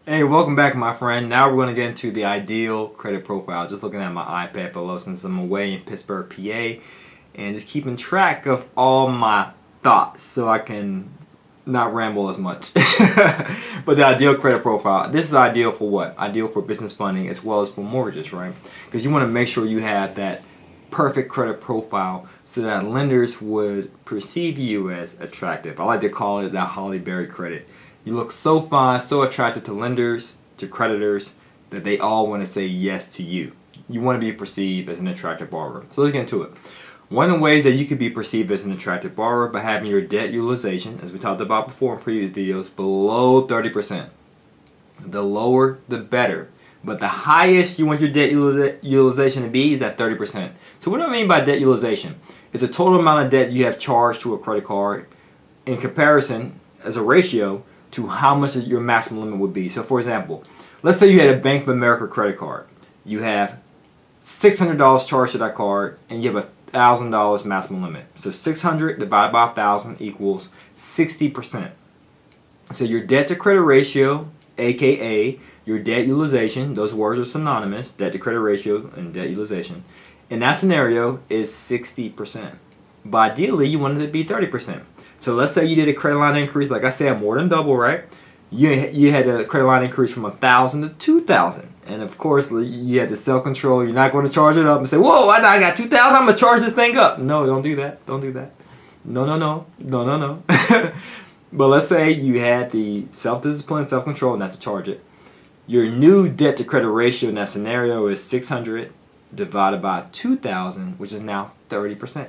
Hey, welcome back, my friend. Now we're going to get into the ideal credit profile. Just looking at my iPad below since I'm away in Pittsburgh, PA, and just keeping track of all my thoughts so I can not ramble as much. But the ideal credit profile. This is ideal for what? Ideal for business funding as well as for mortgages, right? Because you want to make sure you have that perfect credit profile so that lenders would perceive you as attractive. I like to call it that Halle Berry credit. You look so fine, so attractive to lenders, to creditors, that they all want to say yes to you. You want to be perceived as an attractive borrower. So let's get into it. One of the ways that you could be perceived as an attractive borrower by having your debt utilization, as we talked about before in previous videos, below 30%. The lower, the better. But the highest you want your debt utilization to be is at 30%. So what do I mean by debt utilization? It's a total amount of debt you have charged to a credit card in comparison as a ratio to how much your maximum limit would be. So for example, let's say you had a Bank of America credit card. You have $600 charged to that card and you have $1,000 maximum limit. So 600 divided by 1,000 equals 60%. So your debt to credit ratio, aka your debt utilization, those words are synonymous, debt to credit ratio and debt utilization, in that scenario is 60%. But ideally you want it to be 30%. So let's say you did a credit line increase, like I said, more than double, right? You had a credit line increase from 1,000 to 2,000, and of course you had to self-control. You're not going to charge it up and say, "Whoa, I got 2,000. I'm gonna charge this thing up." No, don't do that. Don't do that. No. But let's say you had the self-discipline, self-control, not to charge it. Your new debt to credit ratio in that scenario is 600 divided by 2,000, which is now 30%.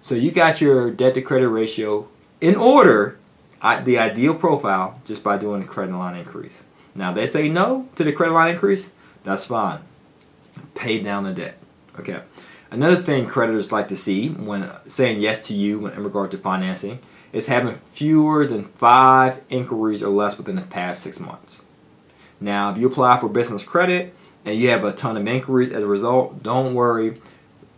So you got your debt to credit ratio in order, the ideal profile, just by doing the credit line increase. Now, if they say no to the credit line increase, that's fine. Pay down the debt. Okay. Another thing creditors like to see when saying yes to you in regard to financing is having fewer than 5 inquiries or less within the past 6 months. Now, if you apply for business credit and you have a ton of inquiries as a result, don't worry.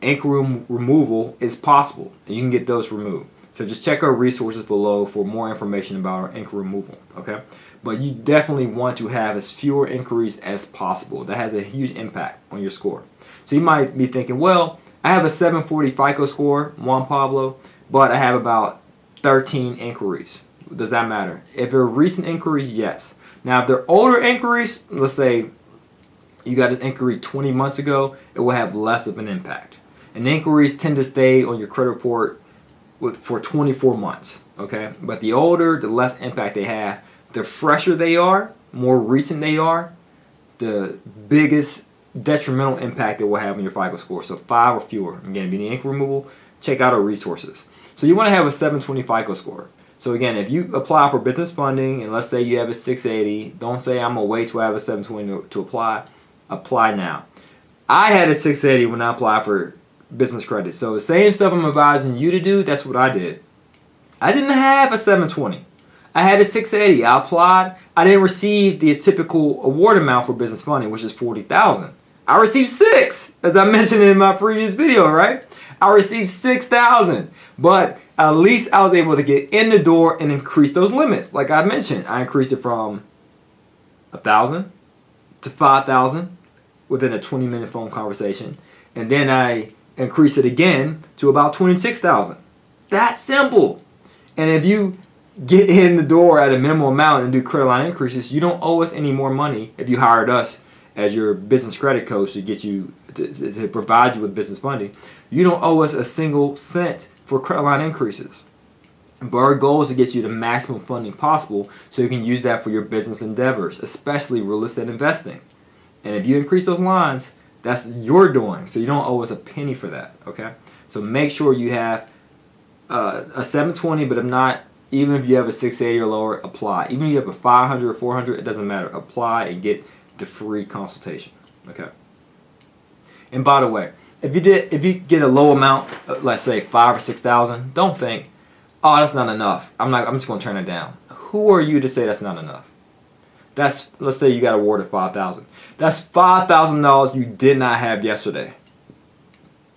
Inquiry removal is possible, and you can get those removed. So just check our resources below for more information about our inquiry removal, okay? But you definitely want to have as fewer inquiries as possible. That has a huge impact on your score. So you might be thinking, well, I have a 740 FICO score, Juan Pablo, but I have about 13 inquiries. Does that matter? If they're recent inquiries, yes. Now, if they're older inquiries, let's say you got an inquiry 20 months ago, it will have less of an impact. And inquiries tend to stay on your credit report for 24 months, okay? But the older, the less impact they have. The fresher they are, more recent they are, the biggest detrimental impact it will have on your FICO score. So 5 or fewer. Again, if you need inquiry removal, check out our resources. So you want to have a 720 FICO score. So again, if you apply for business funding, and let's say you have a 680, don't say I'm going to wait till I have a 720 to apply. Apply now. I had a 680 when I applied for business credit. So the same stuff I'm advising you to do, that's what I did. I didn't have a 720. I had a 680. I applied. I didn't receive the typical award amount for business funding, which is $40,000. I received 6, as I mentioned in my previous video, right? I received 6,000, but at least I was able to get in the door and increase those limits. Like I mentioned, I increased it from 1,000 to 5,000 within a 20-minute phone conversation, and then I increase it again to about 26,000. That's simple. And if you get in the door at a minimal amount and do credit line increases, you don't owe us any more money if you hired us as your business credit coach to get you to provide you with business funding. You don't owe us a single cent for credit line increases. But our goal is to get you the maximum funding possible so you can use that for your business endeavors, especially real estate investing. And if you increase those lines, that's your doing, so you don't owe us a penny for that, okay? So make sure you have a 720, but if not, even if you have a 680 or lower, apply. Even if you have a 500 or 400, it doesn't matter. Apply and get the free consultation, okay? And by the way, if you get a low amount, let's say 5,000 or 6,000, don't think, oh, that's not enough. I'm just going to turn it down. Who are you to say that's not enough? Let's say you got awarded 5,000. That's $5,000 you did not have yesterday.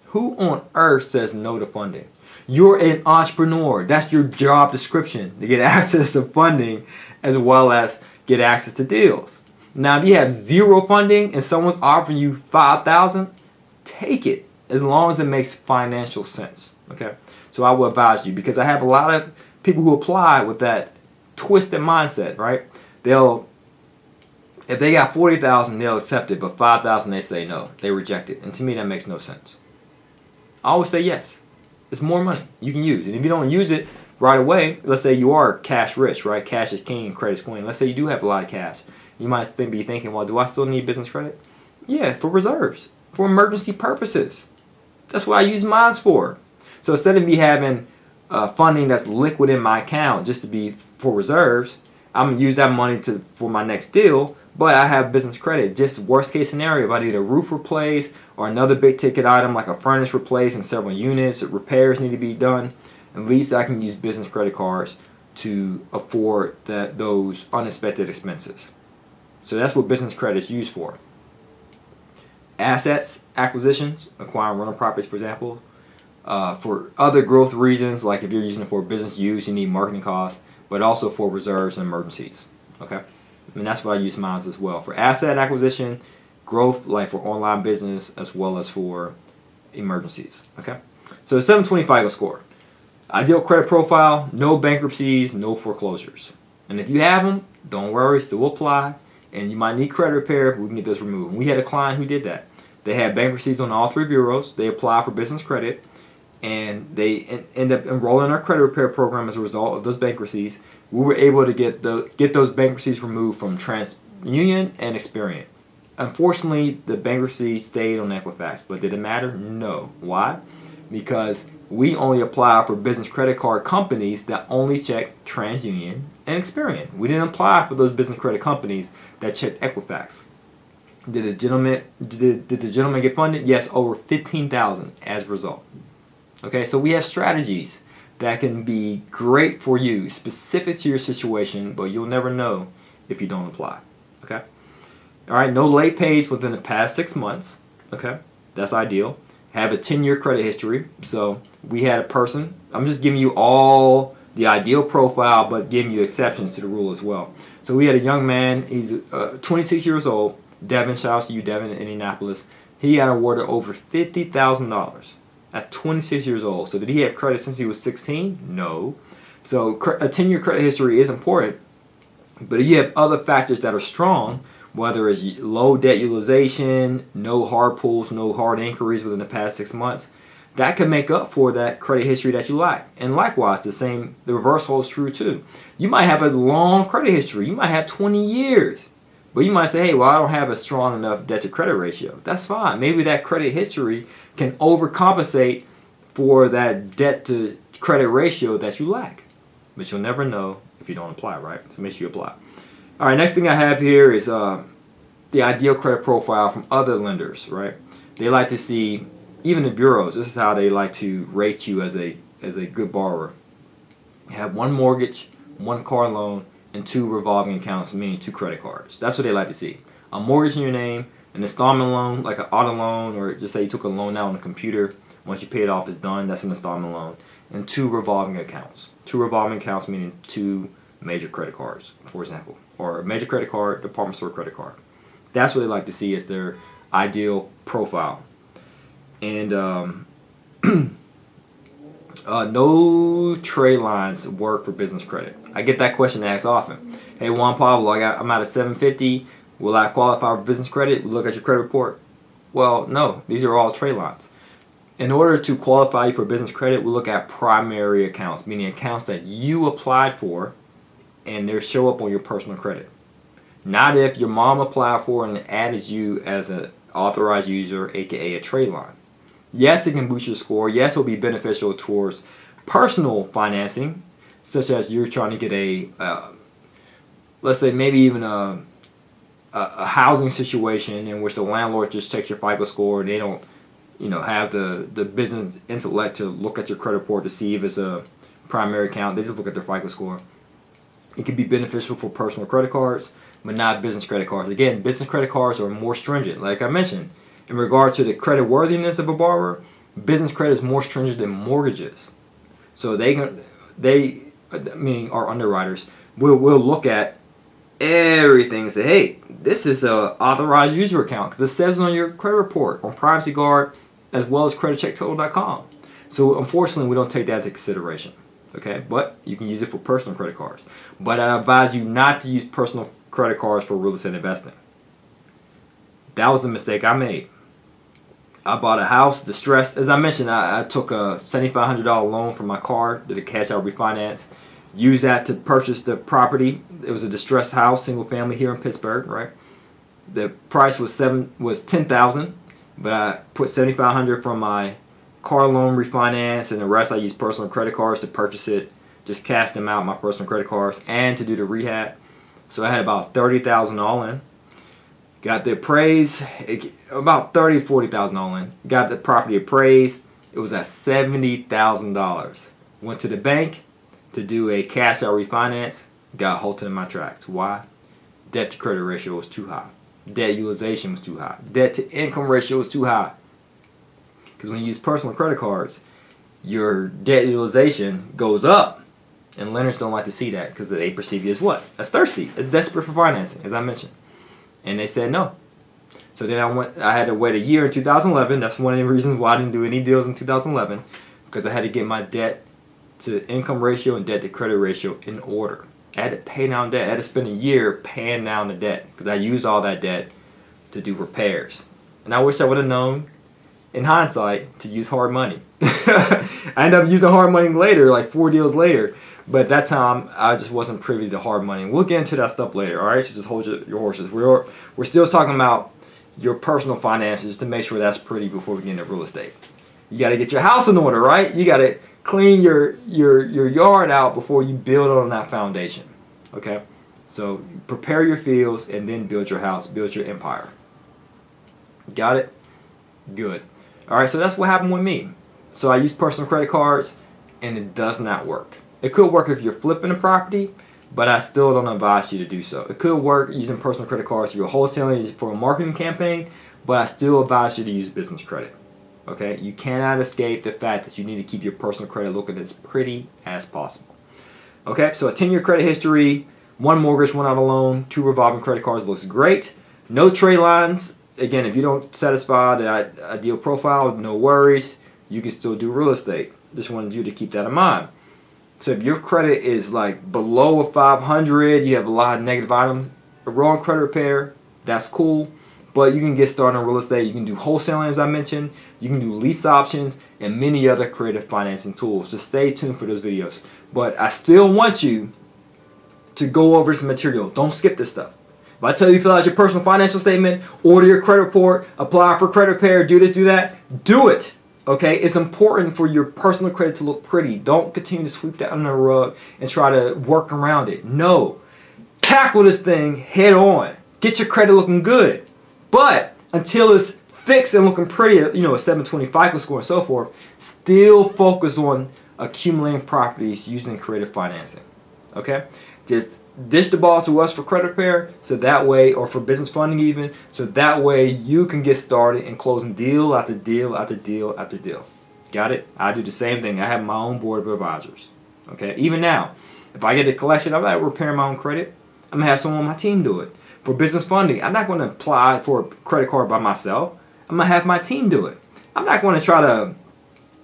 Who on earth says no to funding? You're an entrepreneur. That's your job description, to get access to funding as well as get access to deals. Now, if you have zero funding and someone's offering you $5,000, take it as long as it makes financial sense. Okay, so I will advise you, because I have a lot of people who apply with that twisted mindset. Right? If they got 40,000, they'll accept it, but 5,000 they say no, they reject it, and to me that makes no sense. I always say yes. It's more money you can use, and if you don't use it right away, let's say you are cash rich, right? Cash is king, credit is queen. Let's say you do have a lot of cash. You might be thinking, well, do I still need business credit? Yeah, for reserves, for emergency purposes. That's what I use mine for. So instead of me having funding that's liquid in my account just to be for reserves, I'm gonna use that money for my next deal. But I have business credit. Just worst case scenario, if I need a roof replaced or another big ticket item like a furnace replaced and several units, repairs need to be done, at least I can use business credit cards to afford those unexpected expenses. So that's what business credit is used for. Assets acquisitions, acquiring rental properties, for example. For other growth reasons, like if you're using it for business use, you need marketing costs, but also for reserves and emergencies. Okay? And that's what I use mine as well. For asset acquisition, growth, like for online business, as well as for emergencies. Okay? So 720 FICO score. Ideal credit profile, no bankruptcies, no foreclosures. And if you have them, don't worry, still apply. And you might need credit repair, we can get this removed. And we had a client who did that. They had bankruptcies on all 3 bureaus. They applied for business credit, and they end up enrolling in our credit repair program as a result of those bankruptcies. We were able to get those bankruptcies removed from TransUnion and Experian. Unfortunately, the bankruptcy stayed on Equifax, but did it matter? No. Why? Because we only apply for business credit card companies that only check TransUnion and Experian. We didn't apply for those business credit companies that checked Equifax. Did the gentleman get funded? Yes, over $15,000 as a result. Okay, so we have strategies that can be great for you, specific to your situation, but you'll never know if you don't apply. Okay? All right, no late pays within the past 6 months. Okay, that's ideal. Have a 10-year credit history. So we had a person, I'm just giving you all the ideal profile, but giving you exceptions to the rule as well. So we had a young man, he's 26 years old, Devin, shout out to you, Devin, in Indianapolis. He got awarded over $50,000 at 26 years old. So did he have credit since he was 16? No. So a 10-year credit history is important, but if you have other factors that are strong, whether it's low debt utilization, no hard pulls, no hard inquiries within the past 6 months, that can make up for that credit history that you lack. And likewise, the reverse holds true too. You might have a long credit history. You might have 20 years. But you might say, hey, well, I don't have a strong enough debt to credit ratio. That's fine. Maybe that credit history can overcompensate for that debt to credit ratio that you lack. But you'll never know if you don't apply, right? So make sure you apply. All right, next thing I have here is the ideal credit profile from other lenders, right? They like to see, even the bureaus, this is how they like to rate you as a good borrower. You have 1 mortgage, 1 car loan, and 2 revolving accounts, meaning 2 credit cards. That's what they like to see. A mortgage in your name, an installment loan, like an auto loan, or just say you took a loan out on a computer. Once you pay it off, it's done. That's an installment loan. And 2 revolving accounts. 2 revolving accounts meaning 2 major credit cards, for example. Or a major credit card, department store credit card. That's what they like to see as their ideal profile. And no trade lines work for business credit. I get that question asked often. Hey, Juan Pablo, I'm at a 750. Will I qualify for business credit? We look at your credit report. Well, no, these are all trade lines. In order to qualify you for business credit, we look at primary accounts, meaning accounts that you applied for and they show up on your personal credit. Not if your mom applied for and added you as an authorized user, aka a trade line. Yes, it can boost your score. Yes, it will be beneficial towards personal financing, such as you're trying to get a, let's say maybe even a housing situation in which the landlord just checks your FICO score and they don't, have the business intellect to look at your credit report to see if it's a primary account. They just look at their FICO score. It can be beneficial for personal credit cards, but not business credit cards. Again, business credit cards are more stringent. Like I mentioned, in regard to the credit worthiness of a borrower, business credit is more stringent than mortgages. So meaning our underwriters, will look at everything and say, hey, this is a authorized user account because it says it on your credit report on Privacy Guard as well as creditchecktotal.com. So unfortunately, we don't take that into consideration. Okay, but you can use it for personal credit cards. But I advise you not to use personal credit cards for real estate investing. That was the mistake I made. I bought a house distressed. As I mentioned, I took a $7,500 loan from my car, did a cash out refinance, used that to purchase the property. It was a distressed house, single family here in Pittsburgh, right? The price was $10,000, but I put $7,500 from my car loan refinance, and the rest I used personal credit cards to purchase it. Just cashed them out, my personal credit cards, and to do the rehab. So I had about $30,000 all in. Got the appraised, about $30,000 to $40,000 all in. Got the property appraised. It was at $70,000. Went to the bank to do a cash out refinance. Got halted in my tracks. Why? Debt to credit ratio was too high. Debt utilization was too high. Debt to income ratio was too high. Because when you use personal credit cards, your debt utilization goes up. And lenders don't like to see that because they perceive you as what? As thirsty, as desperate for financing, as I mentioned. And they said no. So then I had to wait a year in 2011. That's one of the reasons why I didn't do any deals in 2011. Because I had to get my debt to income ratio and debt to credit ratio in order. I had to pay down debt. I had to spend a year paying down the debt because I used all that debt to do repairs. And I wish I would have known, in hindsight, to use hard money. I ended up using hard money later, like 4 deals later. But at that time, I just wasn't privy to hard money. We'll get into that stuff later, all right? So just hold your horses. We're still talking about your personal finances to make sure that's pretty before we get into real estate. You got to get your house in order, right? You got to clean your yard out before you build on that foundation, okay? So prepare your fields and then build your house, build your empire. Got it? Good. All right, so that's what happened with me. So I used personal credit cards, and it does not work. It could work if you're flipping a property, but I still don't advise you to do so. It could work using personal credit cards if you're wholesaling for a marketing campaign, but I still advise you to use business credit. Okay? You cannot escape the fact that you need to keep your personal credit looking as pretty as possible. Okay? So a 10-year credit history, 1 mortgage, 1 auto loan, 2 revolving credit cards looks great. No trade lines. Again, if you don't satisfy the ideal profile, no worries. You can still do real estate. Just wanted you to keep that in mind. So if your credit is like below a 500, you have a lot of negative items, a wrong credit repair, that's cool. But you can get started in real estate. You can do wholesaling, as I mentioned. You can do lease options and many other creative financing tools. Just stay tuned for those videos. But I still want you to go over some material. Don't skip this stuff. If I tell you to fill out your personal financial statement, order your credit report, apply for credit repair, do this, do that, do it. Okay, it's important for your personal credit to look pretty. Don't continue to sweep that under the rug and try to work around it. No, tackle this thing head on. Get your credit looking good. But until it's fixed and looking pretty, a 720 FICO score and so forth, still focus on accumulating properties using creative financing. Okay, just dish the ball to us for credit repair, so that way, or for business funding even, so that way you can get started in closing deal after deal after deal after deal. Got it? I do the same thing. I have my own board of advisors. Okay, even now, if I get a collection, I'm not repairing my own credit. I'm gonna have someone on my team do it. For business funding, I'm not gonna apply for a credit card by myself. I'm gonna have my team do it. I'm not gonna try to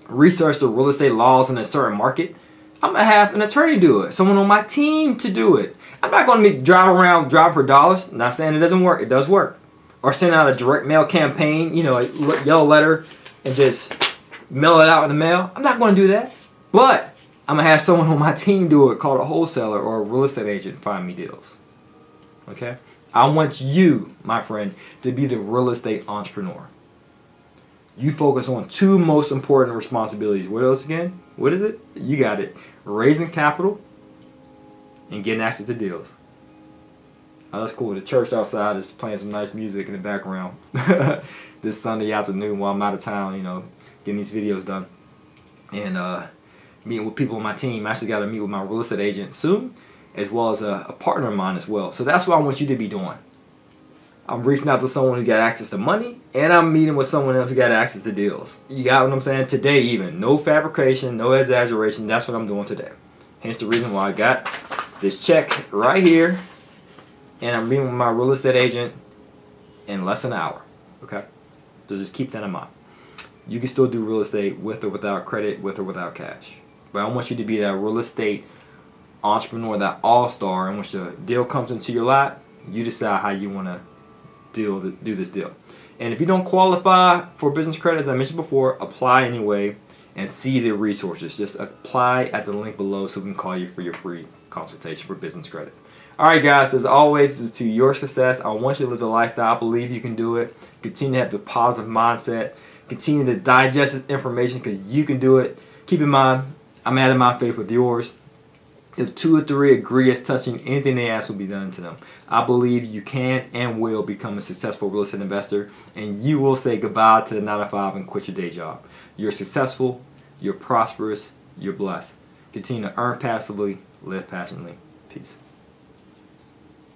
research the real estate laws in a certain market. I'm going to have an attorney do it. Someone on my team to do it. I'm not going to be driving around driving for dollars. I'm not saying it doesn't work. It does work. Or send out a direct mail campaign, a yellow letter, and just mail it out in the mail. I'm not going to do that. But I'm going to have someone on my team do it called a wholesaler or a real estate agent find me deals. Okay? I want you, my friend, to be the real estate entrepreneur. You focus on 2 most important responsibilities. What else again? What is it? You got it. Raising capital and getting access to deals. Oh, that's cool. The church outside is playing some nice music in the background this Sunday afternoon while I'm out of town, getting these videos done. And meeting with people on my team. I actually got to meet with my real estate agent soon, as well as a partner of mine as well. So that's what I want you to be doing. I'm reaching out to someone who got access to money, and I'm meeting with someone else who got access to deals. You got what I'm saying? Today even. No fabrication, no exaggeration. That's what I'm doing today. Hence the reason why I got this check right here and I'm meeting with my real estate agent in less than an hour. Okay, so just keep that in mind. You can still do real estate with or without credit, with or without cash. But I want you to be that real estate entrepreneur, that all-star, in which the deal comes into your lap, you decide how you want to do this deal. And if you don't qualify for business credit, as I mentioned before, apply anyway and see the resources. Just apply at the link below so we can call you for your free consultation for business credit. Alright guys, as always, this is to your success. I want you to live the lifestyle. I believe you can do it. Continue to have the positive mindset. Continue to digest this information because you can do it. Keep in mind, I'm adding my faith with yours. If 2 or 3 agree as touching anything they ask will be done to them. I believe you can and will become a successful real estate investor, and you will say goodbye to the 9 to 5 and quit your day job. You're successful, you're prosperous, you're blessed. Continue to earn passively, live passionately. Peace.